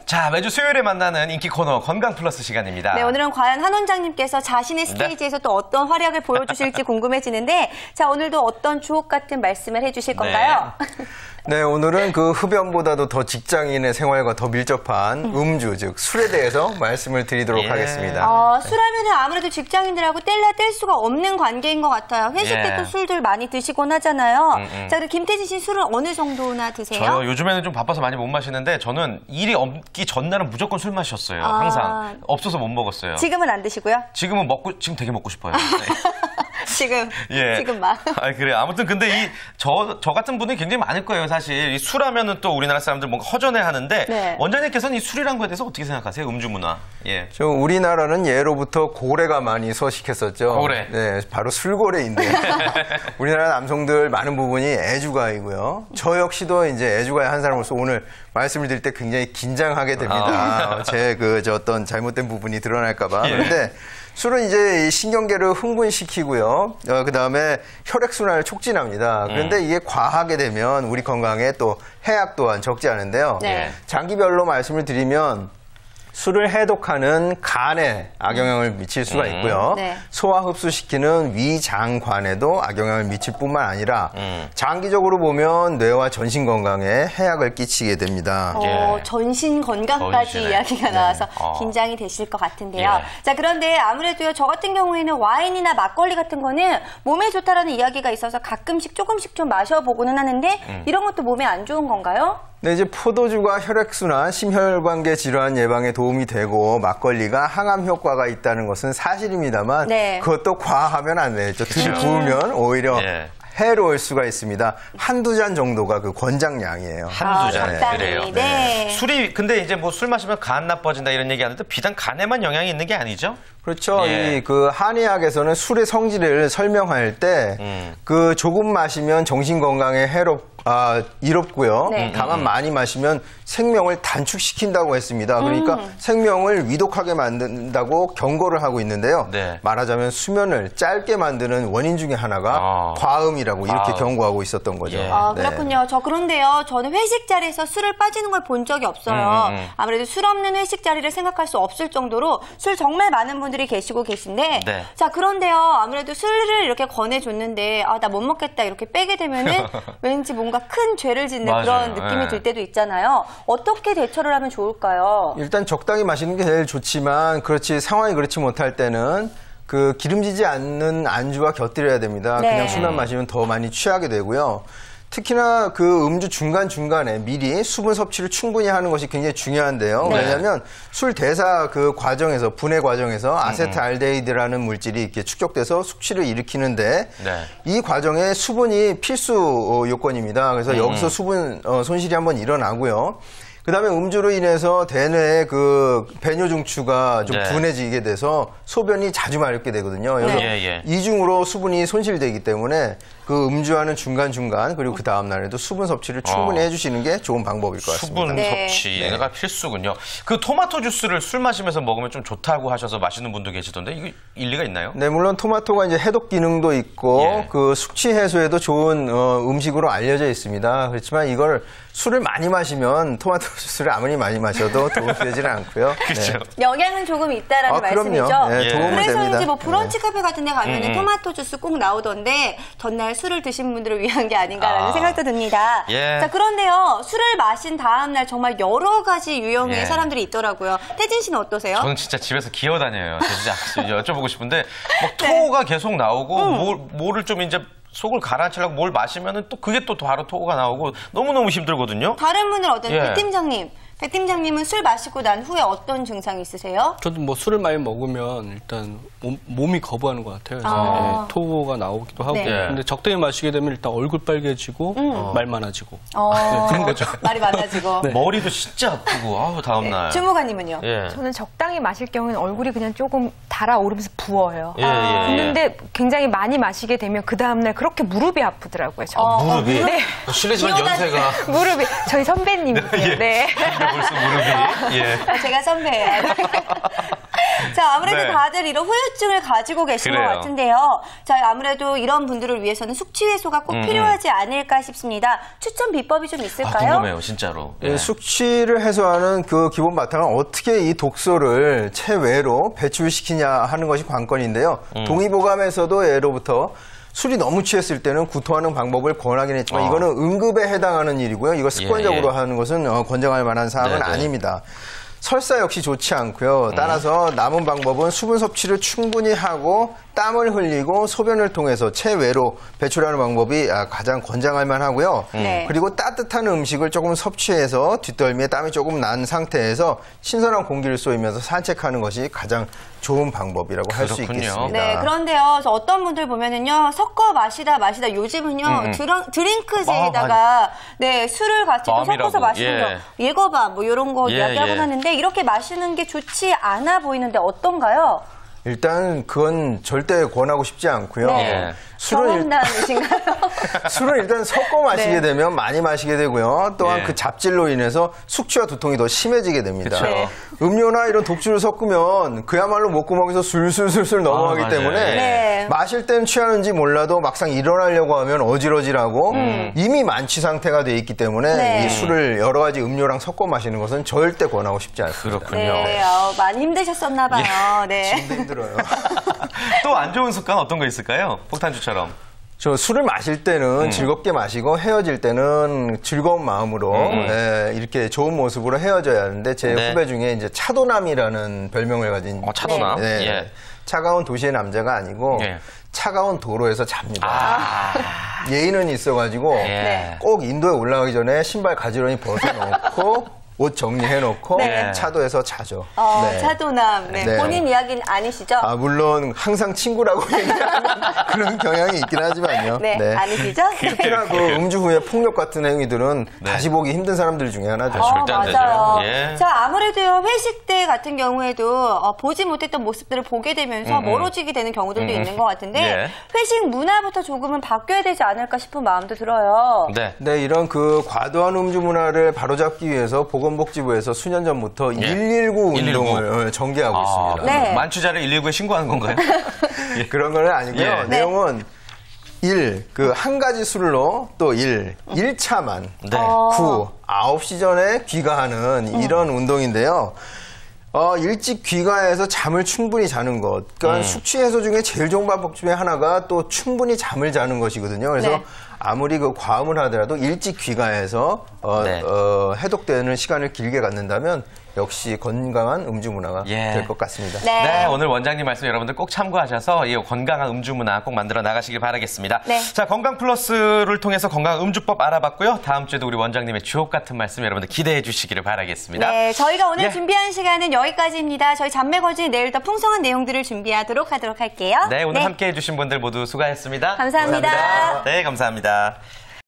자, 매주 수요일에 만나는 인기 코너 건강 플러스 시간입니다. 네, 오늘은 과연 한 원장님께서 자신의 스테이지에서 또 어떤 활약을 보여주실지 궁금해지는데, 자, 오늘도 어떤 주옥 같은 말씀을 해주실 건가요? 네, 오늘은 그 흡연보다도 더 직장인의 생활과 더 밀접한 음주, 즉 술에 대해서 말씀을 드리도록 하겠습니다. 술하면은 아무래도 직장인들하고 뗄래야 뗄 수가 없는 관계인 것 같아요. 회식 때 또 술들 많이 드시곤 하잖아요. 자, 그럼 김태진 씨 술을 어느 정도나 드세요? 저요, 요즘에는 좀 바빠서 많이 못 마시는데 저는 일이 없기 전날은 무조건 술 마셨어요. 항상. 없어서 못 먹었어요. 지금은 안 드시고요? 지금 되게 먹고 싶어요. 네. 지금 막. 그래. 아무튼 근데 저 같은 분이 굉장히 많을 거예요, 사실. 이 술하면은 또 우리나라 사람들 뭔가 허전해 하는데, 네. 원장님께서는 이 술이란 거에 대해서 어떻게 생각하세요? 음주 문화. 예. 우리나라는 예로부터 고래가 많이 서식했었죠. 고래. 네, 바로 술고래인데. 우리나라 남성들 많은 부분이 애주가이고요. 저 역시도 이제 애주가의 한 사람으로서 오늘 말씀을 드릴 때 굉장히 긴장하게 됩니다. 제 어떤 잘못된 부분이 드러날까봐. 그런데 술은 이제 이 신경계를 흥분시키고요. 그 다음에 혈액순환을 촉진합니다. 그런데 이게 과하게 되면 우리 건강에 또 해악 또한 적지 않은데요. 네. 장기별로 말씀을 드리면 술을 해독하는 간에 악영향을 미칠 수가 있고요. 네. 소화 흡수시키는 위장관에도 악영향을 미칠 뿐만 아니라 장기적으로 보면 뇌와 전신 건강에 해악을 끼치게 됩니다. 전신 건강까지 이야기가 나와서 긴장이 되실 것 같은데요. 자, 그런데 아무래도요, 저 같은 경우에는 와인이나 막걸리 같은 거는 몸에 좋다라는 이야기가 있어서 가끔씩 조금씩 좀 마셔보고는 하는데 이런 것도 몸에 안 좋은 건가요? 네, 이제 포도주가 혈액순환, 심혈관계 질환 예방에 도움이 되고 막걸리가 항암 효과가 있다는 것은 사실입니다만 그것도 과하면 안 되죠. 들이부으면 오히려 해로울 수가 있습니다. 한두 잔 정도가 그 권장량이에요. 한두 잔. 그래요. 네. 술이 근데 이제 뭐 술 마시면 간 나빠진다 이런 얘기 하는데 비단 간에만 영향이 있는 게 아니죠? 그렇죠. 이 한의학에서는 술의 성질을 설명할 때 그 조금 마시면 정신 건강에 이롭고요. 다만 많이 마시면 생명을 단축시킨다고 했습니다. 그러니까 생명을 위독하게 만든다고 경고를 하고 있는데요. 말하자면 수면을 짧게 만드는 원인 중에 하나가 과음이라고 이렇게 경고하고 있었던 거죠. 그렇군요. 그런데요. 저는 회식 자리에서 술을 빠지는 걸 본 적이 없어요. 아무래도 술 없는 회식 자리를 생각할 수 없을 정도로 술 정말 많은 분들이 계시고 계신데 자, 그런데요. 아무래도 술을 이렇게 권해줬는데 나 못 먹겠다 이렇게 빼게 되면은 왠지 뭔가 큰 죄를 짓는 그런 느낌이 들 때도 있잖아요. 어떻게 대처를 하면 좋을까요? 일단 적당히 마시는 게 제일 좋지만 상황이 그렇지 못할 때는 그 기름지지 않는 안주와 곁들여야 됩니다. 그냥 술만 마시면 더 많이 취하게 되고요. 특히나 그 음주 중간중간에 미리 수분 섭취를 충분히 하는 것이 굉장히 중요한데요. 왜냐하면 술 대사 그 과정에서, 분해 과정에서 아세트알데히드라는 물질이 이렇게 축적돼서 숙취를 일으키는데 이 과정에 수분이 필수 요건입니다. 그래서 여기서 수분 손실이 한번 일어나고요. 그 다음에 음주로 인해서 대뇌의 그 배뇨중추가 좀 둔해지게 돼서 소변이 자주 마렵게 되거든요. 그래서 이중으로 수분이 손실되기 때문에 그 음주하는 중간중간 그리고 그 다음 날에도 수분 섭취를 충분히 해주시는 게 좋은 방법일 것 같습니다. 수분 섭취가 필수군요. 그 토마토 주스를 술 마시면서 먹으면 좀 좋다고 하셔서 마시는 분도 계시던데 이게 일리가 있나요? 네, 물론 토마토가 이제 해독 기능도 있고 그 숙취 해소에도 좋은 음식으로 알려져 있습니다. 그렇지만 이걸 술을 많이 마시면 토마토 주스를 아무리 많이 마셔도 도움이 되지는 않고요. 그렇죠. 영양은 조금 있다라는 말씀이죠. 도움은 그래서 됩니다. 이제 뭐 브런치 카페 같은 데 가면 토마토 주스 꼭 나오던데 전날 술을 드신 분들을 위한 게 아닌가라는 생각도 듭니다. 자, 그런데요. 술을 마신 다음 날 정말 여러 가지 유형의 사람들이 있더라고요. 태진 씨는 어떠세요? 저는 진짜 집에서 기어다녀요. 진짜 여쭤보고 싶은데 뭐 토가 계속 나오고 뭐를 좀 이제 속을 가라앉히려고 뭘 마시면은 또 그게 또 바로 토가 나오고 너무너무 힘들거든요. 다른 분들 배 팀장님. 배 팀장님은 술 마시고 난 후에 어떤 증상이 있으세요? 저도 뭐 술을 많이 먹으면 일단 몸이 거부하는 것 같아요. 그래서 토가 나오기도 하고. 근데 적당히 마시게 되면 일단 얼굴 빨개지고 말 많아지고. 그런 거죠. 말이 많아지고. 머리도 진짜 아프고 다음날. 주무관님은요? 저는 적당히 마실 경우는 얼굴이 그냥 조금 달아오르면서 부어요. 근데 굉장히 많이 마시게 되면 그 다음날 그렇게 무릎이 아프더라고요. 무릎이? 네. 실례지만 연세가. 무릎이 저희 선배님이세요. 네. 벌써 무릎이. 제가 선배예요. 자, 아무래도 네. 다들 이런 후유증을 가지고 계신 것 같은데요. 자, 아무래도 이런 분들을 위해서는 숙취 해소가 꼭 필요하지 않을까 싶습니다. 추천 비법이 좀 있을까요? 궁금해요, 진짜로. 예, 숙취를 해소하는 그 기본 바탕은 어떻게 이 독소를 체외로 배출시키냐 하는 것이 관건인데요. 동의보감에서도 예로부터 술이 너무 취했을 때는 구토하는 방법을 권하긴 했지만 이거는 응급에 해당하는 일이고요. 이거 습관적으로 하는 것은 권장할 만한 사항은 아닙니다. 설사 역시 좋지 않고요. 따라서 남은 방법은 수분 섭취를 충분히 하고 땀을 흘리고 소변을 통해서 체외로 배출하는 방법이 가장 권장할 만하고요. 그리고 따뜻한 음식을 조금 섭취해서 뒷덜미에 땀이 조금 난 상태에서 신선한 공기를 쏘이면서 산책하는 것이 가장 좋은 방법이라고 할 수 있겠습니다. 네, 그런데요, 저 어떤 분들 보면은요, 섞어 마시다 요즘은요, 드링크에다가 네 술을 같이 또 섞어서 마시는 거, 예거밤 뭐 이런 거 이야기하곤 하는데 이렇게 마시는 게 좋지 않아 보이는데 어떤가요? 일단 그건 절대 권하고 싶지 않고요. 네. 경험담이신가요? 술을 일단 섞어 마시게 되면 많이 마시게 되고요. 또한 그 잡질로 인해서 숙취와 두통이 더 심해지게 됩니다. 음료나 이런 독주를 섞으면 그야말로 목구멍에서 술술술술 넘어가기 때문에 마실 땐 취하는지 몰라도 막상 일어나려고 하면 어질어질하고 이미 만취 상태가 돼 있기 때문에 이 술을 여러 가지 음료랑 섞어 마시는 것은 절대 권하고 싶지 않습니다. 그렇군요. 네, 많이 힘드셨었나 봐요. 네. 지금도 힘들어요. 또 안 좋은 습관 어떤 거 있을까요? 폭탄주처럼. 저 술을 마실 때는 즐겁게 마시고 헤어질 때는 즐거운 마음으로 이렇게 좋은 모습으로 헤어져야 하는데 제 후배 중에 이제 차도남이라는 별명을 가진 차도남? 차가운 도시의 남자가 아니고 차가운 도로에서 잡니다. 예의는 있어가지고 꼭 인도에 올라가기 전에 신발 가지런히 벗어놓고 옷 정리해놓고 차도에서 자죠. 차도남. 본인 이야기는 아니시죠? 물론 항상 친구라고 얘기하는 그런 경향이 있긴 하지만요. 아니시죠? 특히나 그 음주 후에 폭력 같은 행위들은 다시 보기 힘든 사람들 중에 하나죠. 절대 안 맞아요. 자, 아무래도요, 회식 때 같은 경우에도 보지 못했던 모습들을 보게 되면서 멀어지게 되는 경우들도 있는 것 같은데 회식 문화부터 조금은 바뀌어야 되지 않을까 싶은 마음도 들어요. 네, 이런 그 과도한 음주 문화를 바로잡기 위해서 보건복지부에서 수년 전부터 119 운동을 전개하고 있습니다. 만취자를 119에 신고하는 건가요? 그런 건 아니고요. 내용은 1, 그 한 가지 술로 또 1차만 9, 9시 전에 귀가하는 이런 운동인데요. 일찍 귀가해서 잠을 충분히 자는 것. 그러니까 숙취 해소 중에 제일 좋은 방법 중에 하나가 또 충분히 잠을 자는 것이거든요. 그래서 아무리 그 과음을 하더라도 일찍 귀가해서 해독되는 시간을 길게 갖는다면 역시 건강한 음주 문화가 될 것 같습니다. 네, 오늘 원장님 말씀 여러분들 꼭 참고하셔서 이 건강한 음주 문화 꼭 만들어 나가시길 바라겠습니다. 자, 건강 플러스를 통해서 건강 음주법 알아봤고요. 다음 주에도 우리 원장님의 주옥 같은 말씀 여러분들 기대해 주시기를 바라겠습니다. 네, 저희가 오늘 준비한 시간은 여기까지입니다. 저희 잔매거진 내일 더 풍성한 내용들을 준비하도록 할게요. 네, 오늘 함께해 주신 분들 모두 수고하셨습니다. 감사합니다. 네, 감사합니다.